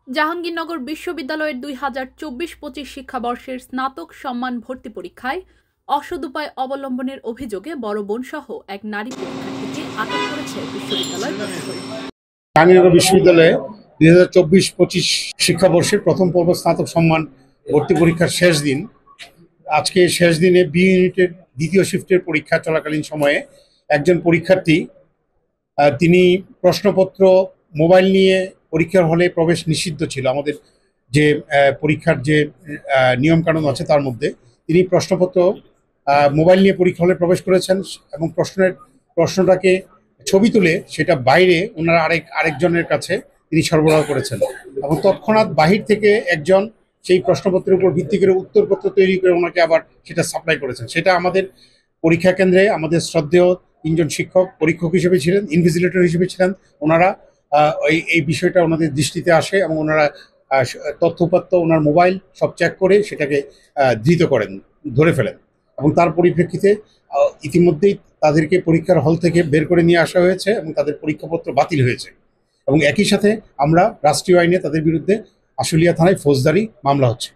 জাহাঙ্গীরনগর বিশ্ববিদ্যালয়ের 2024-25 শিক্ষাবর্ষের স্নাতক সম্মান ভর্তি পরীক্ষায় অসৎ উপায় অবলম্বনের অভিযোগে বড় বোন সহ এক নারী পরীক্ষার্থীকে আটক করেছে বিশ্ববিদ্যালয় প্রশাসন। জাহাঙ্গীরনগর বিশ্ববিদ্যালয়ে 2024-25 শিক্ষাবর্ষের প্রথম পর্ব স্নাতক সম্মান ভর্তি পরীক্ষার শেষ দিন। আজকে শেষ দিনে বি ইউনিটের দ্বিতীয় শিফটের পরীক্ষা চলাকালীন সময়ে একজন পরীক্ষার্থী তিনি প্রশ্নপত্র মোবাইল নিয়ে পরীক্ষার হলে প্রবেশ নিষিদ্ধ ছিল। আমাদের যে পরীক্ষার যে নিয়মকানুন আছে তার মধ্যে তিনি প্রশ্নপত্র মোবাইল নিয়ে পরীক্ষা হলে প্রবেশ করেছেন এবং প্রশ্নটাকে ছবি তুলে সেটা বাইরে ওনারা আরেকজনের কাছে তিনি সরবরাহ করেছেন এবং তৎক্ষণাৎ বাহির থেকে একজন সেই প্রশ্নপত্রের উপর ভিত্তি করে উত্তরপত্র তৈরি করে ওনাকে আবার সেটা সাপ্লাই করেছেন। সেটা আমাদের পরীক্ষা কেন্দ্রে আমাদের শ্রদ্ধেয় তিনজন শিক্ষক পরীক্ষক হিসেবে ছিলেন, ইনভিজিলেটর হিসেবে ছিলেন। ওনারা এই বিষয়টা ওনাদের দৃষ্টিতে আসে এবং ওনারা তথ্যপাত্র ওনার মোবাইল সব চেক করে সেটাকে ধরে ফেলেন এবং তার পরিপ্রেক্ষিতে ইতিমধ্যেই তাদেরকে পরীক্ষার হল থেকে বের করে নিয়ে আসা হয়েছে এবং তাদের পরীক্ষাপত্র বাতিল হয়েছে এবং একই সাথে আমরা রাষ্ট্রীয় আইনে তাদের বিরুদ্ধে আশুলিয়া থানায় ফৌজদারি মামলা হচ্ছে।